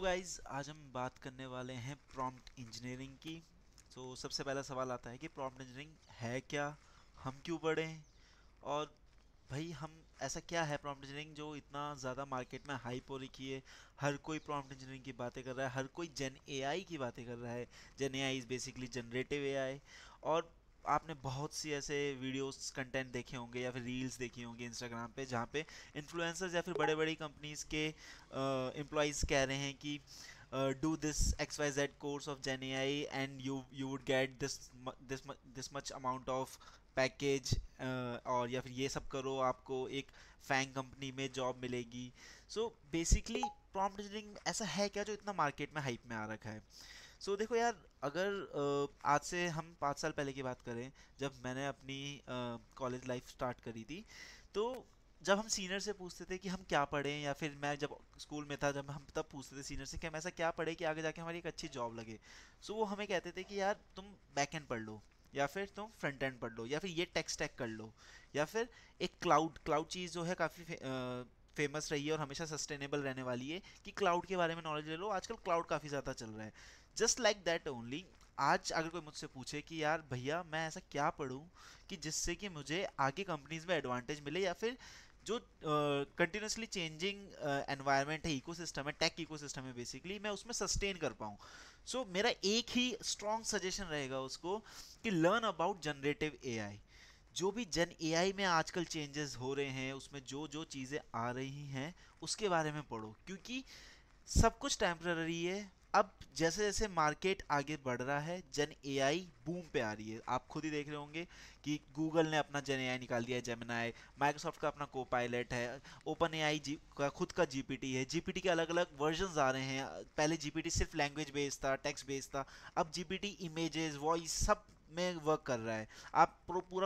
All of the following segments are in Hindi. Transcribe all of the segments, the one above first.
गाइज आज हम बात करने वाले हैं प्रॉम्प्ट इंजीनियरिंग की। सबसे पहला सवाल आता है कि प्रॉम्प्ट इंजीनियरिंग है क्या, हम क्यों पढ़ें, और भाई हम ऐसा क्या है प्रॉम्प्ट इंजीनियरिंग जो इतना ज़्यादा मार्केट में हाइप हो रखी है। हर कोई प्रॉम्प्ट इंजीनियरिंग की बातें कर रहा है, हर कोई जेन एआई की बातें कर रहा है। Gen AI is basically generative AI. और आपने बहुत सी ऐसे वीडियोस कंटेंट देखे होंगे या फिर रील्स देखी होंगी इंस्टाग्राम पे, जहाँ पे इन्फ्लुएंसर्स या फिर बड़े बड़ी कंपनीज के एम्प्लॉयज़ कह रहे हैं कि do this XYZ course of Gen AI and you would get this much amount of package, और या फिर ये सब करो आपको एक फैंग कंपनी में जॉब मिलेगी। बेसिकली प्रॉम्प्ट इंजीनियरिंग ऐसा है क्या जो इतना मार्केट में हाइप में आ रखा है। देखो यार, अगर आज से हम 5 साल पहले की बात करें, जब मैंने अपनी कॉलेज लाइफ स्टार्ट करी थी, तो जब हम सीनियर से पूछते थे कि हम क्या पढ़ें, या फिर मैं जब स्कूल में था, जब हम तब पूछते थे सीनियर से कि हम ऐसा क्या पढ़ें कि आगे जाके हमारी एक अच्छी जॉब लगे। वो हमें कहते थे कि यार तुम बैक एंड पढ़ लो, या फिर तुम फ्रंट एंड पढ़ लो, या फिर ये टेक स्टैक कर लो, या फिर एक क्लाउड क्लाउड चीज़ जो है काफ़ी फेमस रही है और हमेशा सस्टेनेबल रहने वाली है, कि क्लाउड के बारे में नॉलेज ले लो, आजकल क्लाउड काफ़ी ज़्यादा चल रहा है। जस्ट लाइक दैट ओनली, आज अगर कोई मुझसे पूछे कि यार भैया मैं ऐसा क्या पढूं कि जिससे कि मुझे आगे कंपनीज में एडवांटेज मिले, या फिर जो कंटिन्यूसली चेंजिंग एनवायरनमेंट है, इकोसिस्टम है, टेक इकोसिस्टम है, बेसिकली मैं उसमें सस्टेन कर पाऊँ। मेरा एक ही स्ट्रॉन्ग सजेशन रहेगा उसको, कि लर्न अबाउट जनरेटिव एआई। जो भी जन एआई में आजकल चेंजेस हो रहे हैं, उसमें जो जो चीज़ें आ रही हैं उसके बारे में पढ़ो, क्योंकि सब कुछ टेम्पररी है। अब जैसे जैसे मार्केट आगे बढ़ रहा है, जन एआई बूम पे आ रही है। आप खुद ही देख रहे होंगे कि गूगल ने अपना जन एआई निकाल दिया है, जेमिनाई। माइक्रोसॉफ्ट का अपना को पायलट है। ओपन एआई का खुद का जीपीटी है। जीपीटी के अलग अलग वर्जन्स आ रहे हैं। पहले जीपीटी सिर्फ लैंग्वेज बेस्ड था, टेक्स्ट बेस्ड था। अब जीपीटी इमेजेस, वॉइस, सब में वर्क कर रहा है। आप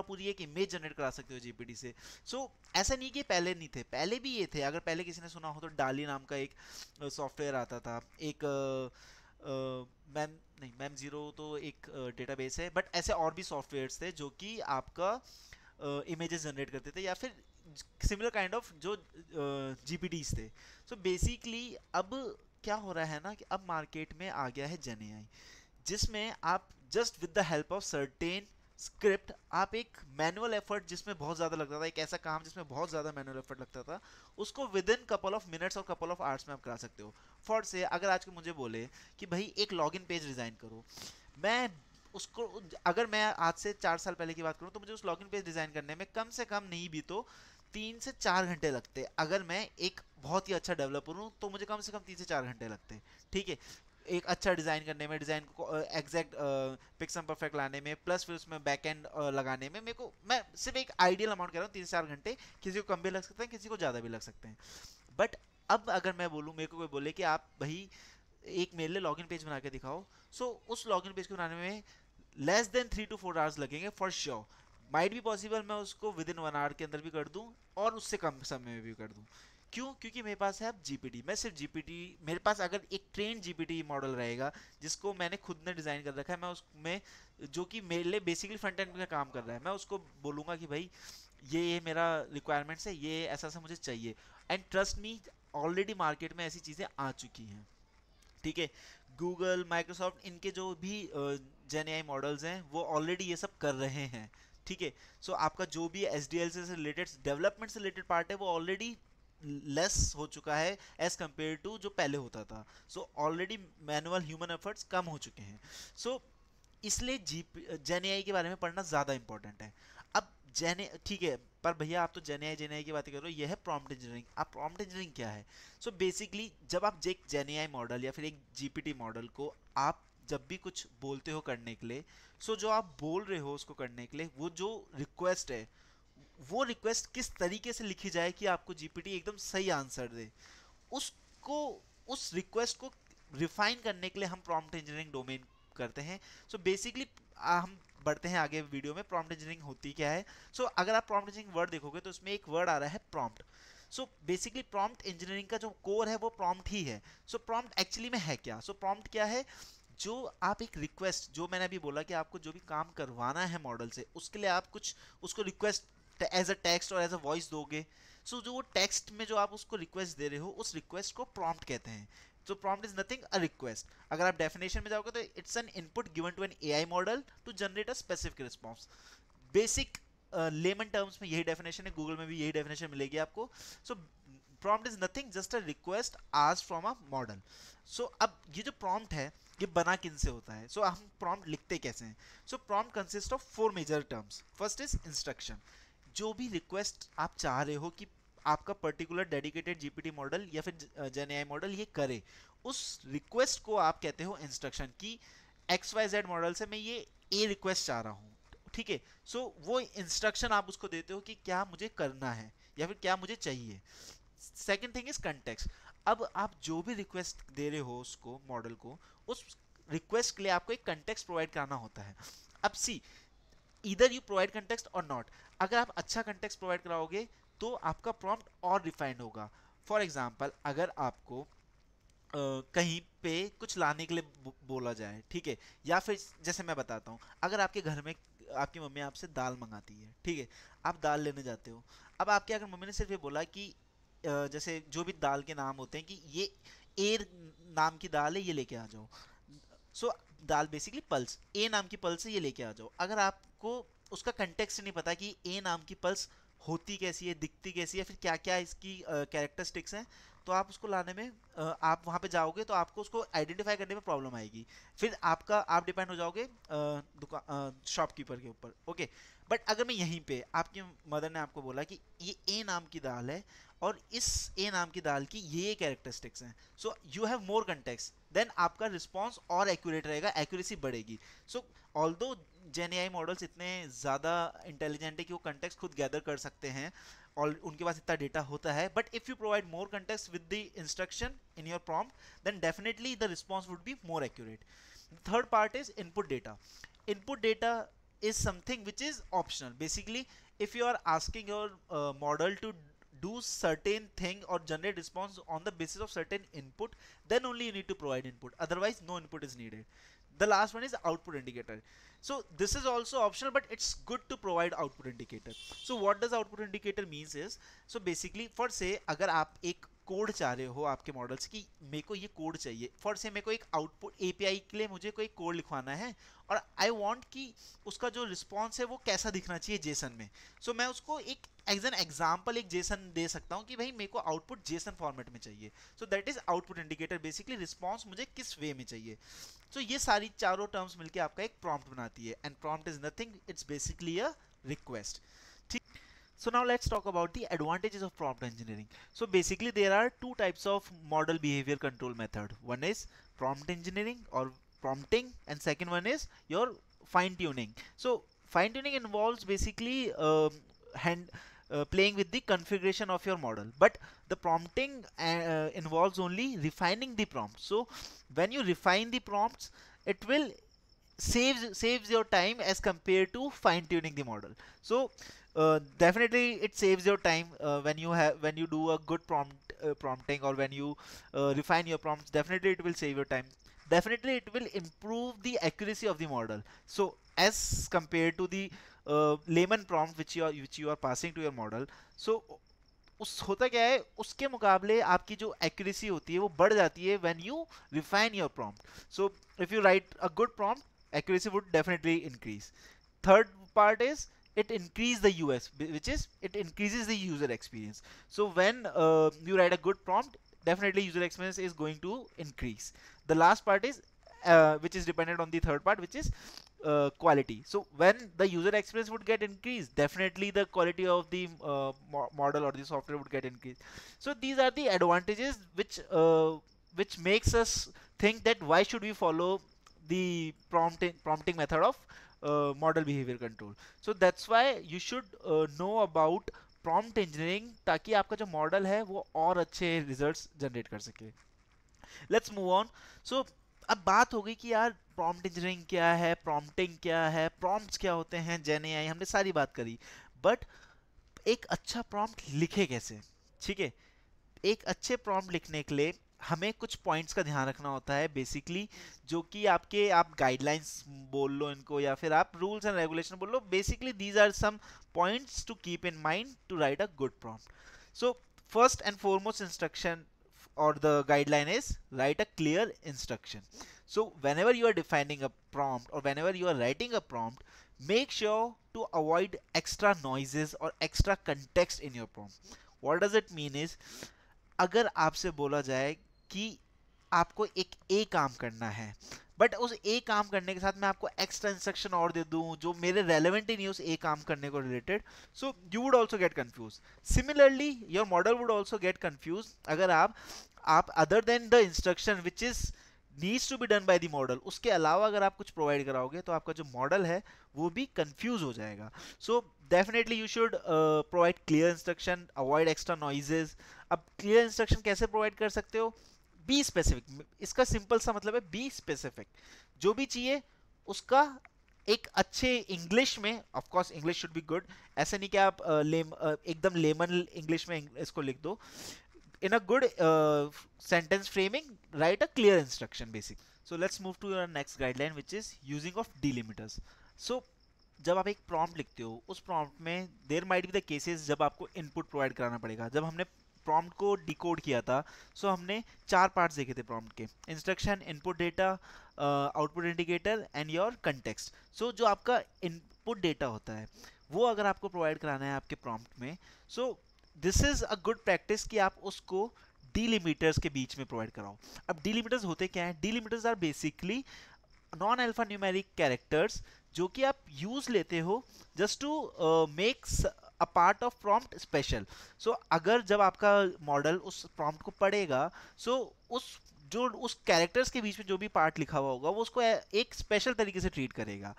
पूरी एक इमेज जनरेट करा सकते हो जीपीटी से। ऐसा नहीं कि पहले नहीं थे, पहले भी ये थे। अगर पहले किसी ने सुना हो तो डाली नाम का एक सॉफ्टवेयर आता था, एक मैम नहीं, मैम ज़ीरो तो एक डेटाबेस है, बट ऐसे और भी सॉफ्टवेयर्स थे जो कि आपका इमेजेस जनरेट करते थे, या फिर सिमिलर काइंड ऑफ जो जीपीटीज थे। बेसिकली अब क्या हो रहा है ना, कि अब मार्केट में आ गया है जेन एआई, जिसमें आप just with the help of certain script, आप एक मैनुअल एफर्ट जिसमें बहुत ज़्यादा लगता था, एक ऐसा काम जिसमें बहुत ज़्यादा मैनुअल एफर्ट लगता था, उसको with in couple of minutes और कपल ऑफ आवर्स में आप करा सकते हो। फॉर से अगर आज को मुझे बोले कि भाई एक लॉगिन पेज डिज़ाइन करो, मैं उसको, अगर मैं आज से 4 साल पहले की बात करूँ, तो मुझे उस लॉगिन पेज डिज़ाइन करने में कम से कम नहीं भी तो 3 से 4 घंटे लगते। अगर मैं एक बहुत ही अच्छा डेवलपर हूँ तो मुझे कम से कम 3 से 4 घंटे लगते। ठीक है, एक अच्छा डिज़ाइन करने में, डिज़ाइन को एग्जैक्ट पिक्सम परफेक्ट लाने में, प्लस फिर उसमें बैक एंड लगाने में, मेरे को, मैं सिर्फ एक आइडियल अमाउंट कह रहा हूँ, 3 से 4 घंटे। किसी को कम भी लग सकते हैं, किसी को ज़्यादा भी लग सकते हैं। बट अब अगर मैं बोलूँ, मेरे को कोई बोले कि आप भाई एक मेरे लिए लॉगिन पेज बना के दिखाओ, उस लॉगिन पेज को बनाने में लेस देन 3 to 4 आवर्स लगेंगे फॉर श्योर। माइट भी पॉसिबल मैं उसको विद इन 1 आवर के अंदर भी कर दूं, और उससे कम समय में भी कर दूं। क्यों? क्योंकि मेरे पास है अब जीपीटी। मैं सिर्फ जीपीटी, मेरे पास अगर एक ट्रेन जीपीटी मॉडल रहेगा जिसको मैंने खुद ने डिज़ाइन कर रखा है, मैं उसमें, जो कि मेरे लिए बेसिकली फ्रंट एंड में काम कर रहा है, मैं उसको बोलूँगा कि भाई ये मेरा रिक्वायरमेंट्स है, ये ऐसा ऐसा मुझे चाहिए। And trust me, already market में ऐसी चीज़ें आ चुकी हैं। ठीक है, गूगल, माइक्रोसॉफ्ट, इनके जो भी जेन एआई मॉडल्स हैं वो ऑलरेडी ये सब कर रहे हैं। ठीक है, आपका जो भी एस डी एल से रिलेटेड, डेवलपमेंट से रिलेटेड पार्ट है, वो ऑलरेडी लेस हो चुका है एज कम्पेयर टू जो पहले होता था। ऑलरेडी मैनुअल ह्यूमन एफर्ट्स कम हो चुके हैं। सो इसलिए जेन एआई के बारे में पढ़ना ज़्यादा इंपॉर्टेंट है। अब ठीक है, पर भैया आप तो जेन एआई की बात कर रहे हो, ये है प्रॉम्प्ट इंजीनियरिंग। अब प्रॉम्प्ट इंजीनियरिंग क्या है? बेसिकली जब आप एक जेन एआई मॉडल या फिर एक जीपीटी मॉडल को आप जब भी कुछ बोलते हो करने के लिए, जो आप बोल रहे हो उसको करने के लिए, वो जो रिक्वेस्ट है, वो रिक्वेस्ट किस तरीके से लिखी जाए कि आपको जीपीटी एकदम सही आंसर दे, उसको, उस रिक्वेस्ट को रिफाइन करने के लिए हम प्रॉम्प्ट इंजीनियरिंग डोमेन करते हैं। बेसिकली हम बढ़ते हैं आगे वीडियो में, प्रॉम्प्ट इंजीनियरिंग होती क्या है। अगर आप प्रॉम्प्ट इंजीनियरिंग वर्ड देखोगे तो उसमें एक वर्ड आ रहा है प्रॉम्प्ट। बेसिकली प्रॉम्प्ट इंजीनियरिंग का जो कोर है वो प्रॉम्प्ट ही है। प्रॉम्प्ट एक्चुअली में है क्या? प्रॉम्प्ट क्या है? जो आप एक रिक्वेस्ट, जो मैंने अभी बोला कि आपको जो भी काम करवाना है मॉडल से, उसके लिए आप कुछ उसको रिक्वेस्ट एज अ टेक्स्ट और एज अ वॉइस दोगे। जो वो टेक्स्ट में जो आप उसको रिक्वेस्ट दे रहे हो, उस रिक्वेस्ट को प्रॉम्प्ट कहते हैं। So prompt is nothing a request. अगर आप definition में जाओगे तो it's an input given to an AI model to generate a specific response. Basic lemon terms में यही डेफिनेशन है, गूगल में भी यही डेफिनेशन मिलेगी आपको. So prompt is nothing just a request asked from a model. So अब ये जो प्रॉम्प्ट है ये बना किन से होता है. सो हम प्रॉम्प्ट लिखते कैसे हैं. So prompt consist of 4 major terms. First is instruction. जो भी रिक्वेस्ट आप चाह रहे हो कि आपका पर्टिकुलर डेडिकेटेड जीपीटी मॉडल या फिर जेन एआई मॉडल ये करे, उस रिक्वेस्ट को आप कहते हो इंस्ट्रक्शन. की एक्स वाई जेड मॉडल से मैं ये ए रिक्वेस्ट चाह रहा हूँ, ठीक है. सो वो इंस्ट्रक्शन आप उसको देते हो कि क्या मुझे करना है या फिर क्या मुझे चाहिए. Second thing is context. अब आप जो भी रिक्वेस्ट दे रहे हो उसको मॉडल को, उस रिक्वेस्ट के लिए आपको एक कंटेक्स्ट प्रोवाइड करना होता है. अब सी, ईदर यू प्रोवाइड कंटेक्स्ट और नॉट. अगर आप अच्छा कंटेक्स्ट प्रोवाइड कराओगे तो आपका प्रॉम्प्ट और रिफाइंड होगा. फॉर एग्जाम्पल, अगर आपको कहीं पे कुछ लाने के लिए बोला जाए, ठीक है, या फिर जैसे मैं बताता हूँ, अगर आपके घर में आपकी मम्मी आपसे दाल मंगाती है, ठीक है, आप दाल लेने जाते हो. अब आपके अगर मम्मी ने सिर्फ ये बोला कि जैसे जो भी दाल के नाम होते हैं कि ये ए नाम की दाल है, ये लेके आ जाओ. सो दाल बेसिकली पल्स, ए नाम की पल्स है, ये लेके आ जाओ. अगर आपको उसका कंटेक्स्ट नहीं पता कि ए नाम की पल्स होती कैसी है, दिखती कैसी है, फिर क्या क्या इसकी कैरेक्टरिस्टिक्स हैं, तो आप उसको लाने में आप वहाँ पे जाओगे तो आपको उसको आइडेंटिफाई करने में प्रॉब्लम आएगी. फिर आप डिपेंड हो जाओगे दुकान शॉपकीपर के ऊपर. ओके, बट अगर मैं यहीं पे आपकी मदर ने आपको बोला कि ये ए नाम की दाल है और इस ए नाम की दाल की ये कैरेक्टरिस्टिक्स हैं, so you have more context, then आपका रिस्पॉन्स और एक्यूरेट रहेगा, एक्यूरेसी बढ़ेगी. So although gen AI models इतने ज़्यादा इंटेलिजेंट है कि वो कंटेक्स्ट खुद गैदर कर सकते हैं और उनके पास इतना डेटा होता है, but if you provide more context with the instruction in your prompt, then definitely the response would be more accurate. Third part is input data. Input data is something which is optional. Basically, if you are asking your model to do certain thing or generate response on the basis of certain input, then only you need to provide input. Otherwise, no input is needed. The last one is output indicator. So this is also optional, but it's good to provide output indicator. So what does output indicator means is, so basically for say अगर आप एक कोड चाह रहे हो आपके मॉडल्स की, मेरे को ये कोड चाहिए, फॉर से मेरे को एक आउटपुट एपीआई के लिए मुझे कोई कोड लिखवाना है और आई वांट कि उसका जो रिस्पॉन्स है वो कैसा दिखना चाहिए जेसन में. सो मैं उसको एक एज एन एग्जाम्पल एक जेसन दे सकता हूँ कि भाई मेरे को आउटपुट जेसन फॉर्मेट में चाहिए. So that is output indicator. Basically response मुझे किस वे में चाहिए. सो ये सारी चारों टर्म्स मिलके आपका एक प्रॉम्प्ट बनाती है. And prompt is nothing, it's basically a request. ठीक. So now let's talk about the advantages of prompt engineering. So basically there are two types of model behavior control method. One is prompt engineering or prompting, and second one is your fine tuning. So fine tuning involves basically playing with the configuration of your model, but the prompting involves only refining the prompt. So when you refine the prompts, it will saves your time as compared to fine tuning the model. So definitely it saves your time when you do a good prompting, or when you refine your prompts. Definitely it will save your time. Definitely it will improve the accuracy of the model. So as compared to the layman prompt which you are passing to your model, so उस होता क्या है, उसके मुकाबले आपकी जो एक्यूरेसी होती है वो बढ़ जाती है when you refine your prompt. So if you write a good prompt, accuracy would definitely increase. Third part is it increase the US, which is it increases the user experience. So when you write a good prompt, definitely user experience is going to increase. The last part is which is dependent on the third part, which is quality. So when the user experience would get increased, definitely the quality of the model or the software would get increased. So these are the advantages which makes us think that why should we follow the prompting method of model behavior control. So that's why you should know about prompt engineering, ताकि आपका जो मॉडल है वो और अच्छे रिजल्ट्स जनरेट कर सके. Let's move on. सो अब बात हो गई कि यार प्रॉम्प्ट इंजीनियरिंग क्या है, प्रॉम्प्टिंग क्या है, प्रॉम्प्ट्स क्या होते हैं, जेन एआई, हमने सारी बात करी. बट एक अच्छा प्रॉम्प्ट लिखे कैसे. ठीक है, एक अच्छे प्रॉम्प्ट लिखने के लिए हमें कुछ पॉइंट्स का ध्यान रखना होता है बेसिकली, जो कि आप गाइडलाइंस बोल लो इनको या फिर आप रूल्स एंड रेगुलेशन बोल लो. Basically these are some points to keep in mind to write a good prompt. So first and foremost instruction or the guideline is write a clear instruction. So whenever you are defining a prompt or whenever you are writing a prompt, make sure to avoid extra noises or extra context in your prompt. What does it mean is, अगर आपसे बोला जाए कि आपको एक ए काम करना है, बट उस ए काम करने के साथ मैं आपको एक्स्ट्रा इंस्ट्रक्शन और दे दूं जो मेरे रेलेवेंट ही नहीं उस ए काम करने को related, so you would also get confuse. Similarly your model would also get confuse अगर आप other than the instruction which is needs to be done by the model, उसके अलावा अगर आप कुछ प्रोवाइड कराओगे तो आपका जो मॉडल है वो भी कंफ्यूज हो जाएगा. So definitely you should provide clear instruction, avoid extra noises. अब क्लियर इंस्ट्रक्शन कैसे प्रोवाइड कर सकते हो? Be specific. इसका सिंपल सा मतलब है बी स्पेसिफिक. जो भी चाहिए उसका एक अच्छे इंग्लिश में, of course English should be good, ऐसा नहीं कि आप एकदम लेमन इंग्लिश में इसको लिख दो. In a good sentence framing, write a clear instruction basic. So let's move to your next guideline which is using of delimiters. So जब आप एक prompt लिखते हो उस prompt में there might be the cases जब आपको input provide कराना पड़ेगा. जब हमने prompt को decode किया था, so हमने 4 parts देखे थे prompt के: instruction, input data, output indicator and your context. So जो आपका input data होता है वो अगर आपको provide कराना है आपके prompt में, so this is a good practice कि आप उसको डिलिमिटर्स के बीच में प्रोवाइड कराओ. अब डिलिमिटर्स होते क्या हैं? Delimiters are basically non alpha numeric characters जो कि आप यूज लेते हो just to make a part of prompt special. So अगर जब आपका मॉडल उस प्रॉम्प्ट को पढ़ेगा, सो उस कैरेक्टर्स के बीच में जो भी पार्ट लिखा हुआ होगा वो उसको एक स्पेशल तरीके से ट्रीट करेगा.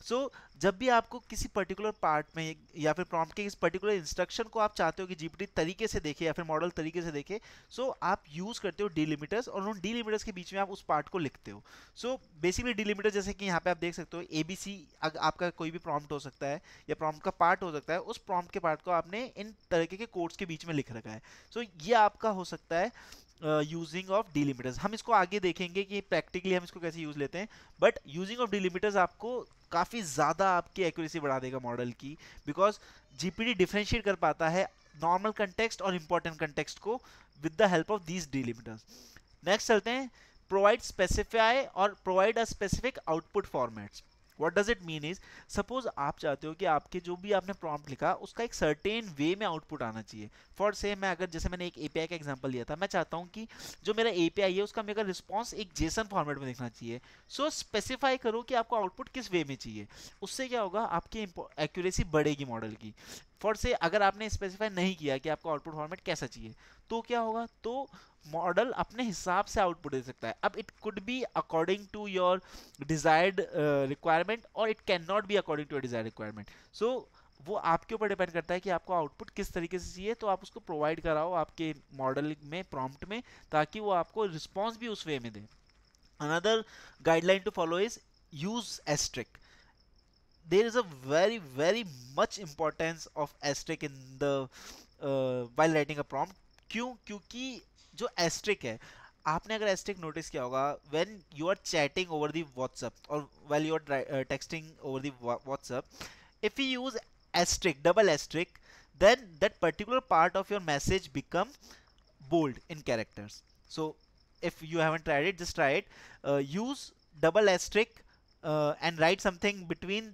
सो जब भी आपको किसी पर्टिकुलर पार्ट में या फिर प्रॉम्प्ट के इस पर्टिकुलर इंस्ट्रक्शन को आप चाहते हो कि जीपीटी तरीके से देखे या फिर मॉडल तरीके से देखे, सो आप यूज करते हो डिलिमिटर्स और उन डिलिमिटर्स के बीच में आप उस पार्ट को लिखते हो. सो बेसिकली डिलिमिटर जैसे कि यहाँ पे आप देख सकते हो एबीसी आपका कोई भी प्रॉम्प्ट हो सकता है या प्रॉम्प्ट का पार्ट हो सकता है, उस प्रॉम्प्ट के पार्ट को आपने इन तरीके के कोड्स के बीच में लिख रखा है. सो ये आपका हो सकता है यूजिंग ऑफ डिलिमिटर्स. हम इसको आगे देखेंगे कि प्रैक्टिकली हम इसको कैसे यूज लेते हैं, बट यूजिंग ऑफ डिलिमिटर्स आपको काफ़ी ज़्यादा आपकी एक्यूरेसी बढ़ा देगा मॉडल की, बिकॉज जीपीटी डिफरेंशिएट कर पाता है नॉर्मल कंटेक्स्ट और इंपॉर्टेंट कंटेक्स्ट को with the help of these delimiters. Next चलते हैं, प्रोवाइड स्पेसिफाई और provide a specific output formats. What does it mean is, suppose आप चाहते हो कि आपके जो भी आपने प्रॉम्प्ट लिखा उसका एक सर्टेन वे में आउटपुट आना चाहिए. फॉर से मैं अगर जैसे मैंने एक एपीआई का एग्जांपल लिया था, मैं चाहता हूं कि जो मेरा एपीआई है उसका मेरा रिस्पांस एक जेसन फॉर्मेट में दिखना चाहिए. सो स्पेसिफाई करो कि आपको आउटपुट किस वे में चाहिए. उससे क्या होगा, आपकी एक्यूरेसी बढ़ेगी मॉडल की. फॉर से अगर आपने स्पेसिफाई नहीं किया कि आपको आउटपुट फॉर्मेट कैसा चाहिए, तो क्या होगा, तो मॉडल अपने हिसाब से आउटपुट दे सकता है. अब it could be according to your desired requirement और it can not be according to your desired requirement. So वो आपके ऊपर डिपेंड करता है कि आपको आउटपुट किस तरीके से चाहिए, तो आप उसको प्रोवाइड कराओ आपके मॉडल में, प्रॉम्प्ट में, ताकि वो आपको रिस्पॉन्स भी उस वे में दे. Another guideline to follow is use asterisk. there is a very much importance of asterisk in the while writing a prompt. क्यों? क्योंकि जो asterisk है, आपने अगर asterisk नोटिस किया होगा when you are chatting over the WhatsApp or while you are texting over the WhatsApp, if you use asterisk, double asterisk, then that particular part of your message become bold in characters. So if you haven't tried it, just try it. Use double asterisk and write something between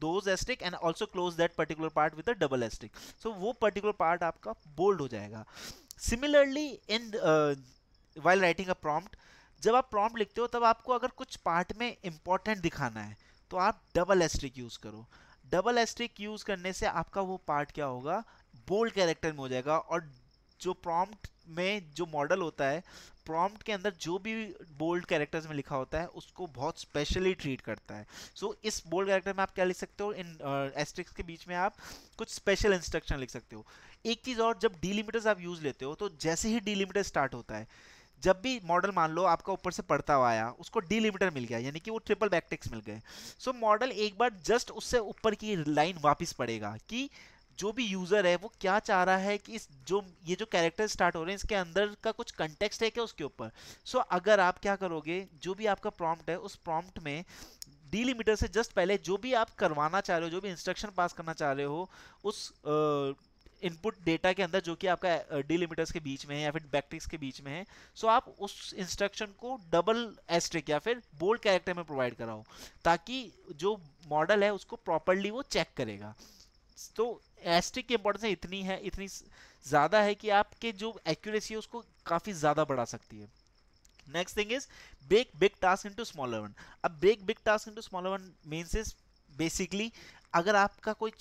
those asterisk and also close that particular part with a double asterisk. So वो particular part आपका bold हो जाएगा. Similarly in while writing a prompt, जब आप prompt लिखते हो तब आपको अगर कुछ part में important दिखाना है तो आप double asterisk यूज करो. डबल एस्ट्रिक यूज करने से आपका वो पार्ट क्या होगा, बोल्ड कैरेक्टर में हो जाएगा. और जो प्रॉम्प्ट में जो मॉडल होता है, प्रॉम्प्ट के अंदर जो भी बोल्ड कैरेक्टर्स में लिखा होता है उसको बहुत स्पेशली ट्रीट करता है. सो इस बोल्ड कैरेक्टर में आप क्या लिख सकते हो, इन एस्ट्रिक्स के बीच में आप कुछ स्पेशल इंस्ट्रक्शन लिख सकते हो. एक चीज और, जब डिलिमिटर्स आप यूज लेते हो तो जैसे ही डिलिमिटर स्टार्ट होता है, जब भी मॉडल मान लो आपका ऊपर से पढ़ता हुआ आया, उसको डिलिमिटर मिल गया, यानी कि वो ट्रिपल बैकटिक्स मिल गए. सो मॉडल एक बार जस्ट उससे ऊपर की लाइन वापस पढ़ेगा कि जो भी यूजर है वो क्या चाह रहा है कि ये जो कैरेक्टर स्टार्ट हो रहे हैं इसके अंदर का कुछ कंटेक्स्ट है क्या उसके ऊपर. सो अगर आप क्या करोगे, जो भी आपका प्रॉम्प्ट है उस प्रॉम्प्ट में डिलिमिटर से जस्ट पहले जो भी आप करवाना चाह रहे हो, जो भी इंस्ट्रक्शन पास करना चाह रहे हो, उस इनपुट डेटा के अंदर जो कि आपका डिलिमिटर्स के बीच में है या फिर बैकटिक्स के बीच में है, सो आप उस इंस्ट्रक्शन को डबल एस्ट्रिक या फिर बोल्ड कैरेक्टर में प्रोवाइड कराओ, ताकि जो मॉडल है उसको प्रॉपरली वो चेक करेगा। तो एस्ट्रिक की इंपॉर्टेंस इतनी है, इतनी ज़्यादा है कि आपके जो एक्यूरेसी है उसको काफ़ी ज़्यादा बढ़ा सकती है। Next thing is break big task into smaller one. अब break big task into smaller one means is basically, अगर आपका कोई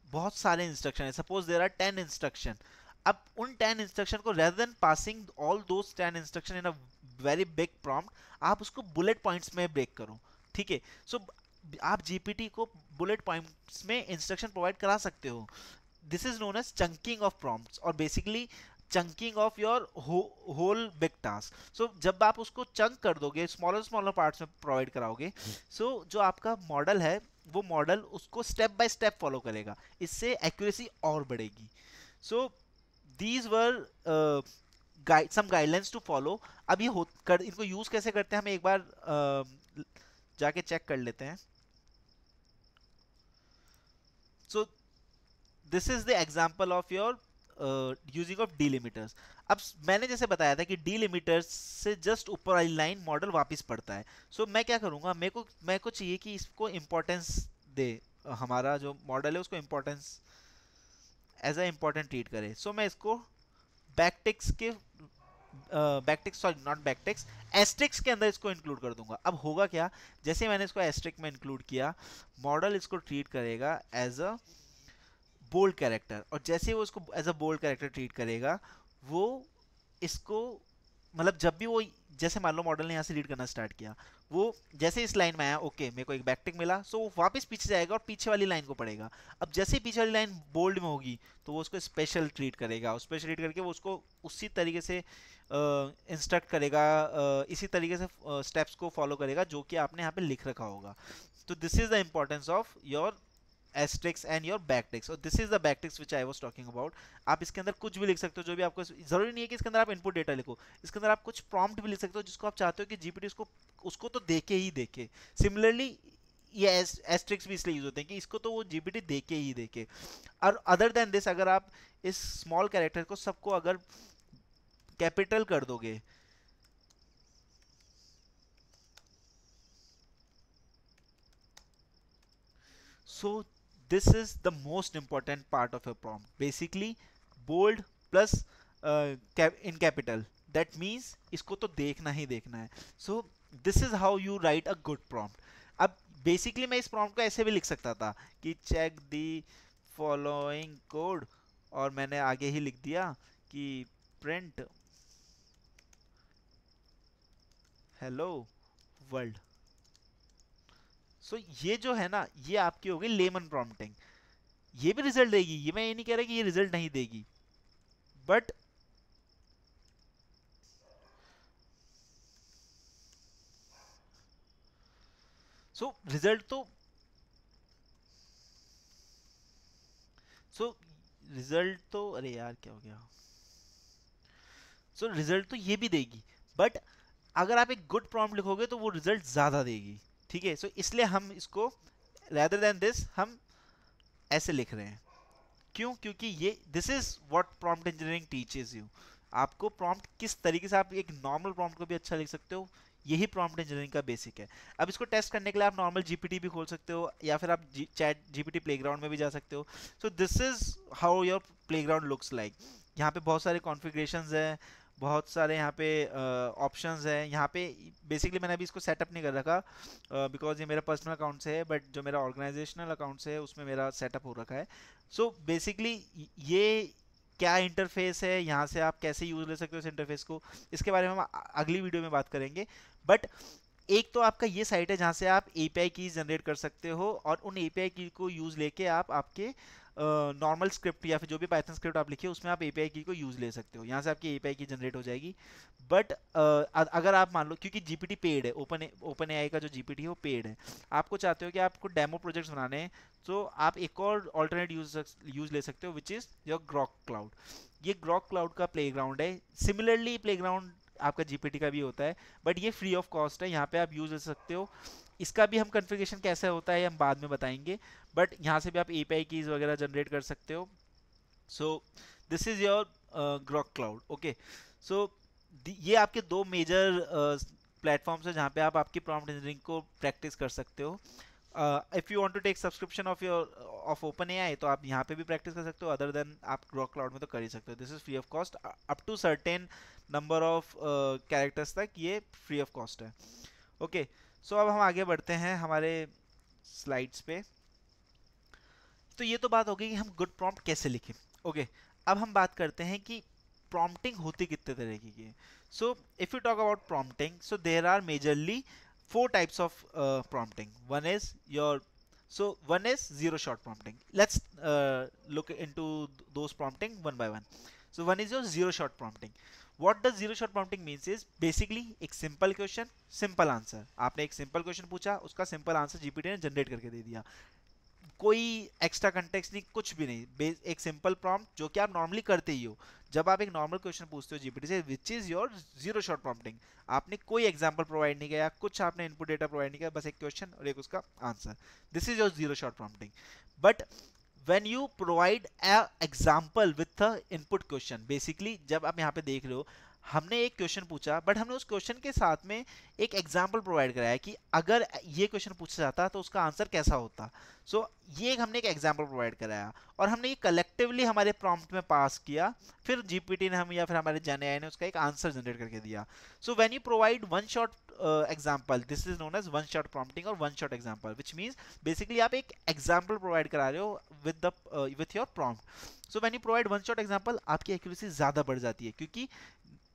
बहुत सारे इंस्ट्रक्शन है, सपोज देयर आर 10 इंस्ट्रक्शन, अब उन 10 इंस्ट्रक्शन को rather than passing all those 10 instruction in a very big prompt, आप उसको बुलेट पॉइंट्स में ब्रेक करो। ठीक है, सो आप जीपीटी को बुलेट पॉइंट्स में इंस्ट्रक्शन प्रोवाइड करा सकते हो। This is known as chunking of prompts, और basically chunking of your whole big task. So जब आप उसको चंक कर दोगे, स्मॉलर स्मॉलर पार्ट्स में प्रोवाइड कराओगे, सो जो आपका मॉडल है वो मॉडल उसको स्टेप बाय स्टेप फॉलो करेगा, इससे एक्यूरेसी और बढ़ेगी। So these were some guidelines to follow. अब ये इनको यूज कैसे करते हैं हम एक बार जाके चेक कर लेते हैं। सो this is the example of your using of delimiters. अब मैंने जैसे बताया था कि डीलिमिटर्स से जस्ट ऊपर वाली लाइन मॉडल वापस पढ़ता है। सो मैं क्या करूंगा, मेरे को चाहिए कि इसको इंपॉर्टेंस दे, हमारा जो मॉडल है उसको importance as a important treat करे। सो मैं इसको बैकटिक्स के backticks sorry not backticks, asterisks के अंदर इसको इंक्लूड कर दूंगा। अब होगा क्या, जैसे मैंने इसको एस्ट्रिक में इंक्लूड किया, मॉडल इसको ट्रीट करेगा एज अ बोल्ड कैरेक्टर, और जैसे वो इसको as a bold character treat करेगा, वो इसको मतलब जब भी वो, जैसे मान लो मॉडल ने यहाँ से रीड करना स्टार्ट किया, वो जैसे इस लाइन में आया, ओके मेरे को एक बैकटिक मिला, सो वो वापस पीछे जाएगा और पीछे वाली लाइन को पढ़ेगा। अब जैसे ही पीछे वाली लाइन बोल्ड में होगी तो वो उसको स्पेशल ट्रीट करेगा, और स्पेशल ट्रीट करके वो उसको उसी तरीके से इंस्ट्रक्ट करेगा, इसी तरीके से स्टेप्स को फॉलो करेगा जो कि आपने यहाँ पे लिख रखा होगा। तो this is the importance of your asterisks and your backticks, और this is the backticks which I was talking about. आप इसके अंदर कुछ भी लिख सकते हो, जो भी आपको, जरूरी नहीं है कि इसके अंदर आप इनपुट डेटा लिखो, इसके अंदर आप कुछ प्रॉम्प्ट भी लिख सकते हो जिसको आप चाहते हो कि जीपीटी उसको तो देखे ही देखे। सिमिलरली ये एस्ट्रिक्स भी इसलिए यूज होते हैं कि इसको तो वो जीपीटी देखे ही देखे। और अदर देन दिस, अगर आप इस स्मॉल कैरेक्टर को सबको अगर कैपिटल कर दोगे, so this is the most important part of your prompt, basically bold plus in capital, that means इसको तो देखना ही देखना है। so this is how you write a good prompt। अब बेसिकली मैं इस prompt को ऐसे भी लिख सकता था कि check the following code, और मैंने आगे ही लिख दिया कि print hello world। ये जो है ना, ये आपकी हो गई लेमन प्रॉम्प्टिंग, ये भी रिजल्ट देगी, ये मैं ये नहीं कह रहा कि ये रिजल्ट नहीं देगी, बट रिजल्ट तो सो रिजल्ट तो अरे यार क्या हो गया, रिजल्ट तो ये भी देगी, बट अगर आप एक गुड प्रॉम्प्ट लिखोगे तो वो रिजल्ट ज्यादा देगी। ठीक है, इसलिए हम इसको रेदर देन दिस हम ऐसे लिख रहे हैं। क्यों? क्योंकि ये this is what prompt engineering teaches you. आपको प्रॉम्प्ट किस तरीके से, आप एक नॉर्मल प्रॉम्प्ट को भी अच्छा लिख सकते हो, यही प्रॉम्प्ट इंजीनियरिंग का बेसिक है। अब इसको टेस्ट करने के लिए आप नॉर्मल जीपीटी भी खोल सकते हो, या फिर आप चैट जीपीटी प्लेग्राउंड में भी जा सकते हो। So this is how your playground looks like. यहाँ पे बहुत सारे कॉन्फ़िगरेशंस हैं, बहुत सारे यहाँ पे ऑप्शंस हैं। यहाँ पे बेसिकली मैंने अभी इसको सेटअप नहीं कर रखा बिकॉज ये मेरा पर्सनल अकाउंट से है, बट जो मेरा ऑर्गेनाइजेशनल अकाउंट से है उसमें मेरा सेटअप हो रखा है। सो बेसिकली ये क्या इंटरफेस है, यहाँ से आप कैसे यूज ले सकते हो इस इंटरफेस को, इसके बारे में हम अगली वीडियो में बात करेंगे। बट एक तो आपका ये साइट है जहाँ से आप एपीआई कीज जनरेट कर सकते हो, और उन एपीआई की को यूज लेके आप आपके नॉर्मल स्क्रिप्ट या फिर जो भी पाइथन स्क्रिप्ट आप लिखे उसमें आप एपीआई की को यूज ले सकते हो, यहाँ से आपकी एपीआई की जनरेट हो जाएगी। बट अगर आप मान लो, क्योंकि जीपीटी पेड है, ओपन एआई का जो जीपीटी है वो पेड है, आपको चाहते हो कि आपको डेमो प्रोजेक्ट्स बनाने हैं, तो आप एक और ऑल्टरनेट यूज ले सकते हो, which is your Grok cloud. ये ग्रॉक क्लाउड का प्लेग्राउंड है। सिमिलरली प्लेग्राउंड आपका जीपीटी का भी होता है, बट ये फ्री ऑफ कॉस्ट है, यहाँ पे आप यूज ले सकते हो। इसका भी हम कॉन्फ़िगरेशन कैसे होता है हम बाद में बताएंगे, बट यहाँ से भी आप एपीआई कीज वगैरह जनरेट कर सकते हो। So this is your Grok Claude. Okay, so ये आपके दो मेजर प्लेटफॉर्म्स है जहाँ पे आप आपकी प्रॉम्प्ट इंजीनियरिंग को प्रैक्टिस कर सकते हो। If you want to take subscription of your of open AI तो आप यहाँ पे भी प्रैक्टिस कर सकते हो, अदर देन आप ग्रॉक क्लाउड में तो कर ही सकते हो। This is free of cost up to certain number of characters तक, ये फ्री ऑफ कॉस्ट है। ओके, सो अब हम आगे बढ़ते हैं हमारे स्लाइड्स पे। तो ये तो बात हो गई कि हम गुड प्रॉम्प्ट कैसे लिखें। ओके, अब हम बात करते हैं कि प्रॉम्प्टिंग होती कितने तरीके की है। So if you talk about prompting, so there are majorly four types of prompting. One is zero shot prompting. Let's look into those prompting one by one. So one is your zero shot prompting. What does zero shot prompting means is basically एक simple question, simple answer. आपने एक simple question पूछा, उसका simple answer GPT ने generate करके दे दिया, कोई एक्स्ट्रा कंटेक्स्ट नहीं, कुछ भी नहीं, एक सिंपल प्रॉम्प्ट जो कि आप नॉर्मली करते ही हो जब आप एक नॉर्मल क्वेश्चन पूछते हो जीपीटी से, which is your zero shot prompting. आपने कोई एग्जांपल प्रोवाइड नहीं किया, कुछ आपने इनपुट डेटा प्रोवाइड नहीं किया, बस एक क्वेश्चन और एक उसका answer. This is your zero shot prompting. But when you provide a example with the input question, basically जब आप यहाँ पे देख रहे हो हमने एक क्वेश्चन पूछा बट हमने उस क्वेश्चन के साथ में एक एग्जाम्पल प्रोवाइड कराया कि अगर ये क्वेश्चन पूछा जाता तो उसका आंसर कैसा होता। सो ये हमने एक एग्जाम्पल प्रोवाइड कराया और हमने ये कलेक्टिवली हमारे प्रॉम्प्ट में पास किया, फिर जीपीटी ने हम या फिर हमारे जेन एआई ने उसका एक आंसर जनरेट करके दिया। So when you provide one shot example, this is known as one shot prompting और one shot example, which means basically आप एक एग्जाम्पल प्रोवाइड करा रहे हो with your prompt. So when you provide one shot example आपकी एक्यूरेसी ज्यादा बढ़ जाती है, क्योंकि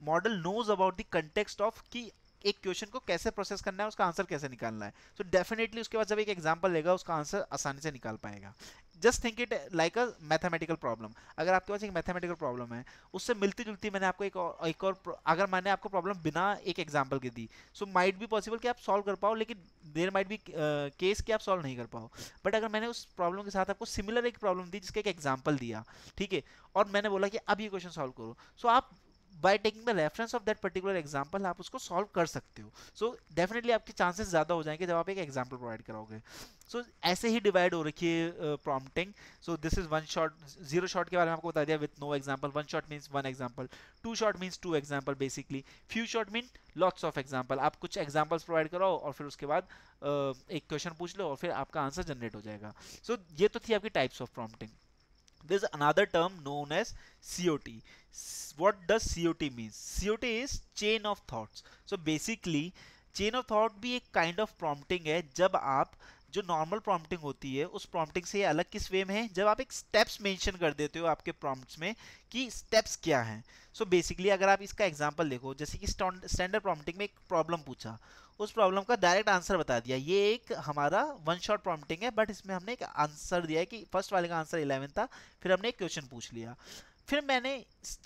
model knows about the context of कि एक क्वेश्चन को कैसे प्रोसेस करना है, उसका आंसर कैसे निकालना है। सो डेफिनेटली उसके बाद जब एक एग्जांपल लेगा उसका आंसर आसानी से निकाल पाएगा। Just think it like a mathematical problem. अगर आपके पास एक मैथमेटिकल प्रॉब्लम है, उससे मिलती जुलती मैंने आपको एक और अगर मैंने आपको प्रॉब्लम बिना एक एग्जांपल के दी, सो माइट बी पॉसिबल कि आप सॉल्व कर पाओ, लेकिन देयर माइट बी केस कि आप सॉल्व नहीं कर पाओ। बट अगर मैंने उस प्रॉब्लम के साथ आपको सिमिलर एक प्रॉब्लम दी जिसका एक एग्जाम्पल दिया, ठीक है, और मैंने बोला कि अब ये क्वेश्चन सॉल्व करो, सो आप by taking the reference of that particular example आप उसको solve कर सकते हो। so definitely आपके chances ज़्यादा हो जाएंगे जब आप एक example provide कराओगे। so ऐसे ही divide हो रखी है prompting। so this is one shot, zero shot के बारे में आपको बता दिया with no example, one shot means one example, two shot means two example basically, few shot mean lots of example। आप कुछ examples provide कराओ और फिर उसके बाद एक question पूछ लो और फिर आपका आंसर जनरेट हो जाएगा। so ये तो थी आपकी types of prompting। There's another term known as COT. What does COT means? COT is chain of thoughts. So basically chain of thought भी एक kind of prompting है। जब आप जो नॉर्मल प्रॉम्प्टिंग होती है उस प्रॉम्प्टिंग से अलग किस वे में है, जब आप एक स्टेप्स मेंशन कर देते हो आपके प्रॉम्प्ट्स में कि स्टेप्स क्या हैं। सो बेसिकली अगर आप इसका एग्जांपल देखो, जैसे कि स्टैंडर्ड प्रॉम्प्टिंग में एक प्रॉब्लम पूछा, उस प्रॉब्लम का डायरेक्ट आंसर बता दिया, ये एक हमारा वन शॉट प्रॉम्प्टिंग है, बट इसमें हमने एक आंसर दिया है कि फर्स्ट वाले का आंसर 11 था, फिर हमने एक क्वेश्चन पूछ लिया। फिर मैंने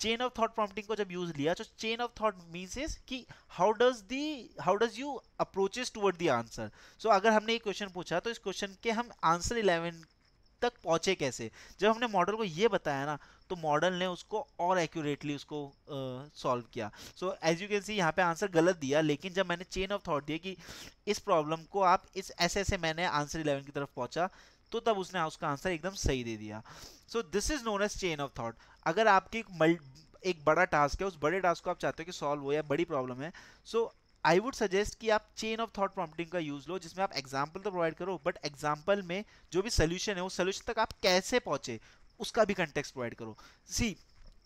चेन ऑफ थॉट प्रॉम्प्टिंग को जब यूज लिया, तो chain of thought means is कि how does you approaches toward the answer. So अगर हमने एक क्वेश्चन पूछा तो इस क्वेश्चन के हम आंसर 11 तक पहुंचे कैसे। जब हमने मॉडल को ये बताया ना, तो मॉडल ने उसको और एक्यूरेटली उसको सॉल्व किया। So as you can see यहाँ पे आंसर गलत दिया, लेकिन जब मैंने चेन ऑफ थॉट दिया कि इस प्रॉब्लम को आप इस ऐसे ऐसे मैंने आंसर 11 की तरफ पहुंचा, तो तब उसने उसका आंसर एकदम सही दे दिया। So this is known as chain of thought. अगर आपकी एक बड़ा टास्क है, उस बड़े टास्क को आप चाहते हो कि सॉल्व हो, या बड़ी प्रॉब्लम है, सो आई वुड सजेस्ट कि आप चेन ऑफ थॉट प्रॉम्प्टिंग का यूज लो, जिसमें आप एग्जाम्पल तो प्रोवाइड करो, बट एग्जाम्पल में जो भी सोल्यूशन है उस सोल्यूशन तक आप कैसे पहुंचे उसका भी कंटेक्स्ट प्रोवाइड करो। See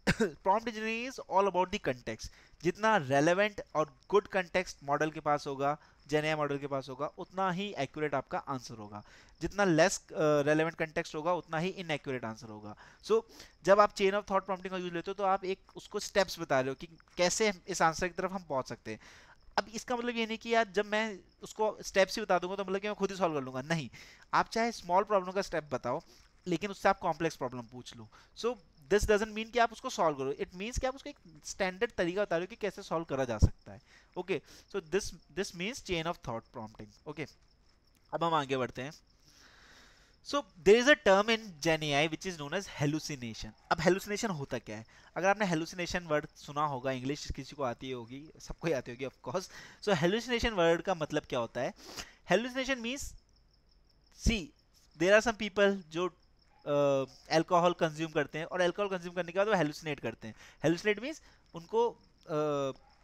prompt engineering is all about the context. जितना रेलेवेंट और गुड कंटेक्स्ट मॉडल के पास होगा, जेन मॉडल के पास होगा, उतना ही एक्यूरेट आपका आंसर होगा। जितना लेस रेलेवेंट कंटेक्स्ट होगा उतना ही इनएक्यूरेट आंसर होगा। सो जब आप चेन ऑफ थॉट प्रॉम्प्टिंग का यूज लेते हो तो आप एक उसको स्टेप्स बता रहे हो कि कैसे इस आंसर की तरफ हम पहुंच सकते हैं। अब इसका मतलब ये नहीं कि यार जब मैं उसको स्टेप्स ही बता दूंगा तो मतलब कि मैं खुद ही सॉल्व कर लूंगा, नहीं। आप चाहे स्मॉल प्रॉब्लम का स्टेप बताओ, लेकिन उससे आप कॉम्प्लेक्स प्रॉब्लम पूछ लो। सो दिस डजंट मीन कि आप उसको सॉल्व करो, इट मीन्स कि आप उसको एक स्टैंडर्ड तरीका बता रहे हो कि कैसे सॉल्व करा जा सकता है। Okay, so this means chain of thought prompting. Okay, अब हम आगे बढ़ते हैं। So there is a term in gen AI which is known as hallucination. अब हेलुसिनेशन होता क्या है? अगर आपने हेलुसिनेशन वर्ड सुना होगा, इंग्लिश किसी को आती होगी, सबको ही आती होगी of course. So hallucination word का मतलब क्या होता है? Hallucination means, see there are some people जो अल्कोहल कंज्यूम करते हैं और अल्कोहल कंज्यूम करने के बाद वो हेलुसिनेट करते हैं। हेलुसिनेट मीन्स उनको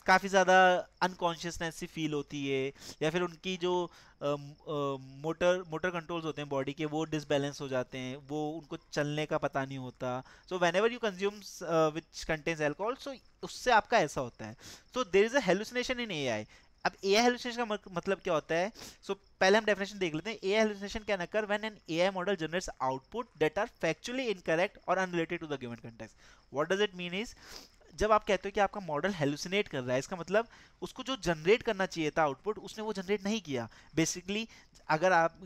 काफ़ी ज़्यादा अनकॉन्शियसनेस सी फील होती है, या फिर उनकी जो मोटर मोटर कंट्रोल्स होते हैं बॉडी के वो डिसबैलेंस हो जाते हैं, वो उनको चलने का पता नहीं होता। So whenever you consume which contains alcohol, so उससे आपका ऐसा होता है। So there is a hallucination in AI. अब एआई हेलुसिनेशन का मतलब क्या होता है? सो पहले हम डेफिनेशन देख लेते हैं। AI hallucination can occur when an AI model generates output that are factually incorrect और unrelated to the given context. What does it mean is, जब आप कहते हो कि आपका मॉडल हेलुसिनेट कर रहा है, इसका मतलब उसको जो जनरेट करना चाहिए था आउटपुट, उसने वो जनरेट नहीं किया। बेसिकली अगर आप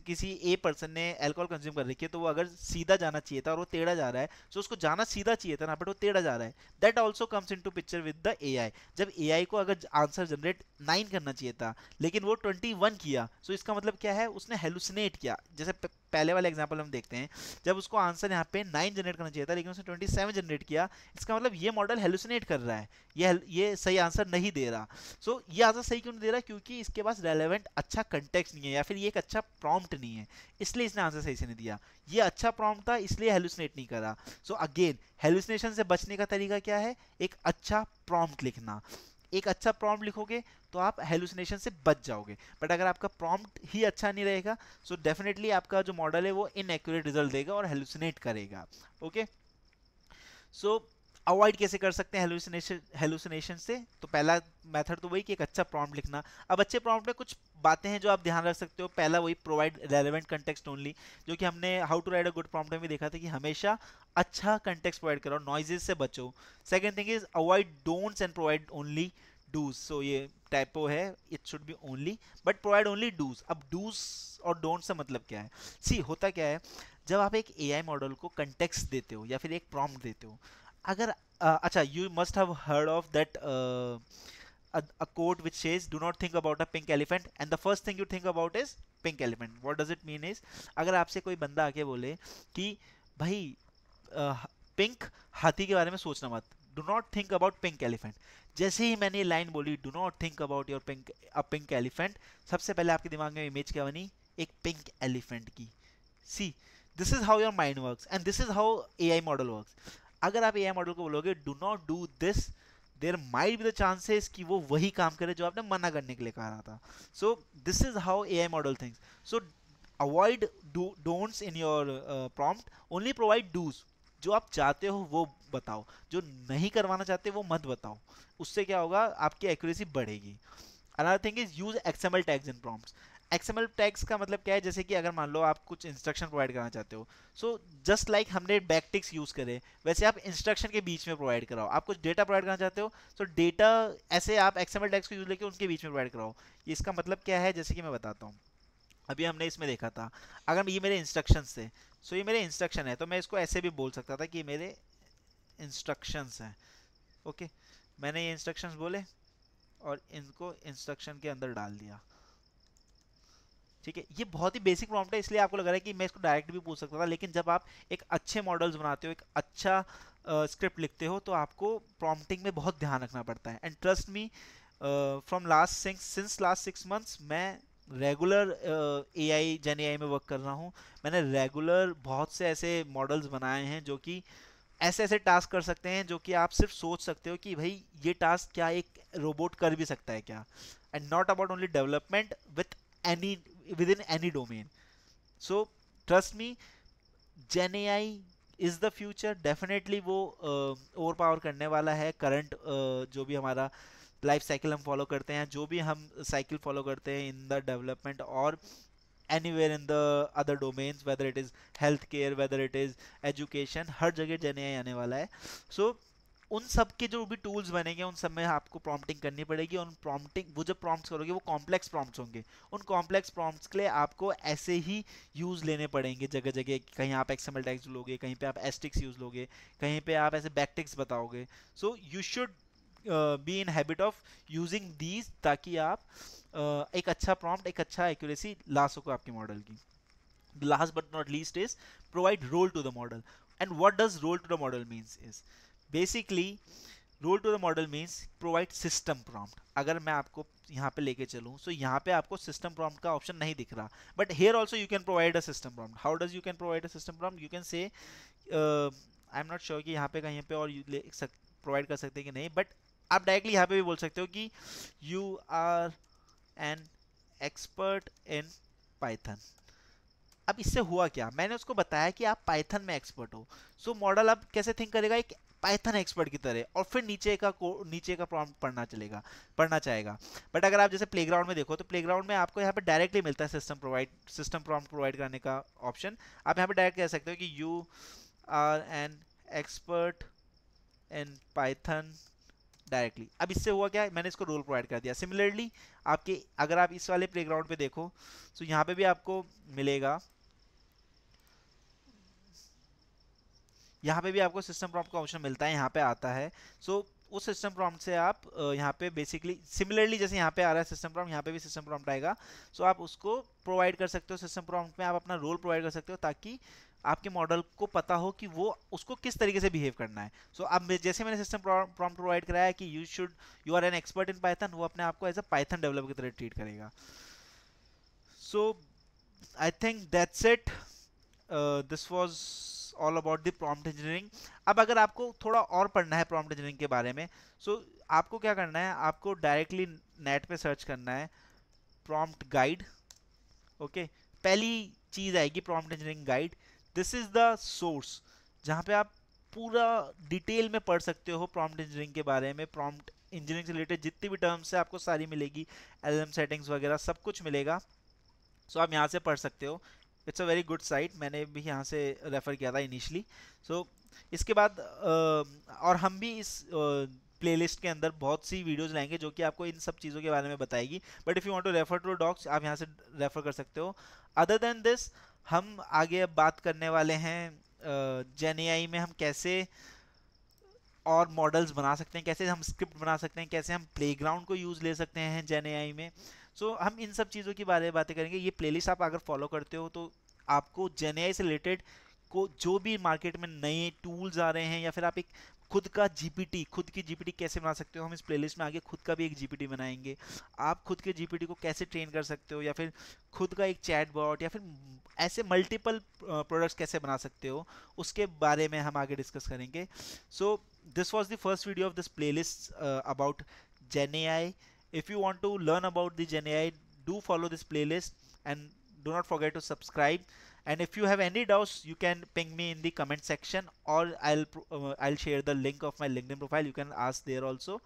किसी ए पर्सन ने अल्कोहल कंज्यूम कर रखी है, तो वो अगर सीधा जाना चाहिए था और वो टेढ़ा जा रहा है, तो उसको जाना सीधा चाहिए था ना, बट वो टेढ़ा जा रहा है। That also comes in to picture with the AI. जब एआई को अगर आंसर जनरेट 9 करना चाहिए था लेकिन वो 21 किया, सो इसका मतलब क्या है? उसने हेलुसिनेट किया। जैसे पहले वाले एग्जाम्पल हम देखते हैं, जब उसको आंसर यहाँ पे 9 जनरेट करना चाहिए था लेकिन उसने 27 जनरेट किया, इसका मतलब ये मॉडल हेलुसिनेट कर रहा है, ये सही आंसर नहीं दे रहा। सो ये आंसर सही क्यों नहीं दे रहा? क्योंकि इसके पास रेलेवेंट अच्छा कंटेक्स्ट नहीं है, या फिर ये एक अच्छा प्रॉम्प्ट नहीं है, इसलिए इसने आंसर सही से नहीं दिया। ये अच्छा प्रॉम्प्ट था इसलिए हेलुसिनेट नहीं करा। सो अगेन, हेलुसिनेशन से बचने का तरीका क्या है? एक अच्छा प्रॉम्प्ट लिखना। एक अच्छा प्रॉम्प्ट लिखोगे तो आप हेलुसिनेशन से बच जाओगे। बट अगर आपका प्रॉम्प्ट ही अच्छा नहीं रहेगा, सो डेफिनेटली आपका जो मॉडल है वो इनएक्यूरेट रिजल्ट देगा और हेलुसिनेट करेगा। ओके, सो अवॉइड कैसे कर सकते हैं हेलुसिनेशन से? तो पहला मेथड तो वही कि एक अच्छा प्रॉम्प्ट लिखना। अब अच्छे प्रॉम्प्ट में कुछ बातें हैं जो आप ध्यान रख सकते हो। पहला वही, प्रोवाइड रेलेवेंट कंटेक्स्ट ओनली, जो कि हमने how to write a good prompt में भी देखा था कि हमेशा अच्छा कंटेक्स्ट प्रोवाइड करो, नॉइजेस से बचो। Second thing is avoid don'ts and provide only dos. So ये टाइपो है, it should be only, but provide only dos. अब डूज और डोंट से मतलब क्या है? सी, होता क्या है, जब आप एक एआई मॉडल को कंटेक्स्ट देते हो या फिर एक प्रॉम्प्ट देते हो, अगर अच्छा, you must have heard of that a quote which says do not think about a pink elephant and the first thing you think about is pink elephant. What does it mean is, अगर आपसे कोई बंदा आके बोले कि भाई पिंक हाथी के बारे में सोचना मत, do not think about pink elephant, जैसे ही मैंने ये लाइन बोली, do not think about your pink elephant, सबसे पहले आपके दिमाग में इमेज क्या बनी? एक पिंक एलिफेंट की। See, this is how your mind works and this is how AI model works. अगर आप एआई मॉडल को बोलोगे do not do this, there might be the chances कि वो वही काम करे जो आपने मना करने के लिए कहा था। So this is how AI model thinks. So avoid don'ts in your prompt, only provide dos. जो आप चाहते हो वो बताओ, जो नहीं करवाना चाहते वो मत बताओ। उससे क्या होगा? आपकी एक्यूरेसी बढ़ेगी। Another thing is use XML tags in prompts. XML tags का मतलब क्या है? जैसे कि अगर मान लो आप कुछ इंस्ट्रक्शन प्रोवाइड करना चाहते हो, सो जस्ट लाइक हमने बैकटिक्स यूज करे, वैसे आप इंस्ट्रक्शन के बीच में प्रोवाइड कराओ। आप कुछ डेटा प्रोवाइड करना चाहते हो, सो डेटा ऐसे आप एक्सएमएल टैग्स को यूज लेके उनके बीच में प्रोवाइड कराओ। इसका मतलब क्या है? जैसे कि मैं बताता हूँ, अभी हमने इसमें देखा था, अगर ये मेरे इंस्ट्रक्शंस थे, सो ये मेरे इंस्ट्रक्शन है, तो मैं इसको ऐसे भी बोल सकता था कि मेरे इंस्ट्रक्शंस हैं। ओके, मैंने ये इंस्ट्रक्शंस बोले और इनको इंस्ट्रक्शन के अंदर डाल दिया। ठीक है, ये बहुत ही बेसिक प्रॉम्प्ट है, इसलिए आपको लग रहा है कि मैं इसको डायरेक्ट भी पूछ सकता था, लेकिन जब आप एक अच्छे मॉडल्स बनाते हो, एक अच्छा स्क्रिप्ट लिखते हो, तो आपको प्रॉम्प्टिंग में बहुत ध्यान रखना पड़ता है। And trust me, from since last 6 months मैं रेगुलर एआई जेन एआई में वर्क कर रहा हूँ। मैंने रेगुलर बहुत से ऐसे मॉडल्स बनाए हैं जो कि ऐसे ऐसे टास्क कर सकते हैं जो कि आप सिर्फ सोच सकते हो कि भाई ये टास्क क्या एक रोबोट कर भी सकता है क्या। And not about only development, with any, with in any domain. So trust me, gen AI is the future. Definitely वो ओवर पावर करने वाला है करंट जो भी हमारा लाइफ साइकिल हम फॉलो करते हैं, जो भी हम साइकिल फॉलो करते हैं इन द डेवलपमेंट और anywhere in the other domains, whether it is healthcare, whether it is education, हर जगह जेन एआई आने वाला है। सो उन सब के जो भी टूल्स बनेंगे उन सब में आपको प्रॉम्प्टिंग करनी पड़ेगी। और प्रॉम्प्टिंग, वो जब प्रॉम्प्ट्स करोगे वो कॉम्प्लेक्स प्रॉम्प्ट्स होंगे। उन कॉम्प्लेक्स प्रॉम्प्ट्स के लिए आपको ऐसे ही यूज लेने पड़ेंगे जगह जगह। कहीं आप एक्सएमएल टैग्स लोगे, कहीं पे आप एस्टिक्स यूज लोगे, कहीं पे आप ऐसे बैकटिक्स बताओगे। So you should be in habit of using these, ताकि आप एक अच्छा प्रॉम्प्ट, एक अच्छा एक्यूरेसी ला सको आपके मॉडल की। Last but not least is provide role to the model. And what does role to the model means is basically role to the model means provide system prompt. अगर मैं आपको यहाँ पे लेके चलूँ, सो यहाँ पे आपको सिस्टम प्रॉम्प्ट का ऑप्शन नहीं दिख रहा, but here also you can provide a system prompt. How does you can provide a system prompt? You can say, I am not sure कि यहाँ पे कहीं पे और प्रोवाइड कर सकते हैं कि नहीं, बट आप डायरेक्टली यहाँ पे भी बोल सकते हो कि you are an expert in Python. अब इससे हुआ क्या, मैंने उसको बताया कि आप पाइथन में एक्सपर्ट हो, सो मॉडल अब कैसे थिंक करेगा, एक पाइथन एक्सपर्ट की तरह, और फिर नीचे का प्रॉम्प्ट पढ़ना चाहेगा। बट अगर आप जैसे प्लेग्राउंड में देखो, तो प्लेग्राउंड में आपको यहाँ पे डायरेक्टली मिलता है सिस्टम प्रॉम्प्ट प्रोवाइड करने का ऑप्शन। आप यहाँ पे डायरेक्ट कह सकते हो कि you are an expert in Python directly. अब इससे हुआ क्या, मैंने इसको रोल प्रोवाइड कर दिया। सिमिलरली आपके, अगर आप इस वाले प्लेग्राउंड पे देखो, तो यहाँ पे भी आपको मिलेगा, यहाँ पे भी आपको सिस्टम प्रॉम्प्ट का ऑप्शन मिलता है, यहाँ पे आता है। सो उस सिस्टम प्रॉम्प्ट से आप यहाँ पे बेसिकली सिमिलरली जैसे यहाँ पे आ रहा है सिस्टम प्रॉम्प्ट, यहाँ पे भी सिस्टम प्रॉम्प्ट आएगा। सो आप उसको प्रोवाइड कर सकते हो, सिस्टम प्रॉम्प्ट में आप अपना रोल प्रोवाइड कर सकते हो, ताकि आपके मॉडल को पता हो कि वो उसको किस तरीके से बिहेव करना है। सो अब जैसे मैंने सिस्टम प्रॉम्प्ट प्रोवाइड कराया है कि you are an expert in Python, वो अपने आप को एज अ पाइथन डेवलपर की तरह ट्रीट करेगा। So I think that's it, this was all about the prompt engineering. अब अगर आपको थोड़ा और पढ़ना है प्रॉम्प्ट इंजीनियरिंग के बारे में, सो आपको क्या करना है, आपको डायरेक्टली नेट पे सर्च करना है प्रॉम्प्ट गाइड। ओके, पहली चीज आएगी prompt engineering guide. This is the source जहाँ पे आप पूरा डिटेल में पढ़ सकते हो प्रॉम्प्ट इंजीनियरिंग के बारे में। प्रॉम्प्ट इंजीनियरिंग से रिलेटेड जितनी भी टर्म्स है आपको सारी मिलेगी, एलएलएम सेटिंग्स वगैरह सब कुछ मिलेगा। सो आप यहाँ से पढ़ सकते हो। It's a very good site, मैंने भी यहाँ से रेफ़र किया था इनिशियली। सो इसके बाद और हम भी इस प्लेलिस्ट के अंदर बहुत सी वीडियोस लाएंगे जो कि आपको इन सब चीज़ों के बारे में बताएगी। But if you want to refer to docs, आप यहाँ से रेफर कर सकते हो। अदर देन दिस, हम आगे अब बात करने वाले हैं जेन एआई में हम कैसे और मॉडल्स बना सकते हैं, कैसे हम स्क्रिप्ट बना सकते हैं, कैसे हम प्लेग्राउंड को यूज़ ले सकते हैं जेन एआई में। सो हम इन सब चीज़ों के बारे में बातें करेंगे। ये प्लेलिस्ट आप अगर फॉलो करते हो तो आपको जेन एआई से रिलेटेड को जो भी मार्केट में नए टूल्स आ रहे हैं, या फिर आप एक खुद की जीपीटी कैसे बना सकते हो, हम इस प्लेलिस्ट में आगे खुद का भी एक जीपीटी बनाएंगे। आप खुद के जीपीटी को कैसे ट्रेन कर सकते हो, या फिर खुद का एक चैट बॉट, या फिर ऐसे मल्टीपल प्रोडक्ट्स कैसे बना सकते हो, उसके बारे में हम आगे डिस्कस करेंगे। सो this was the first video of this playlist about GenAI. If you want to learn about the GenAI, do follow this playlist and do not forget to subscribe. And if you have any doubts, you can ping me in the comment section, or I'll share the link of my LinkedIn profile. You can ask there also.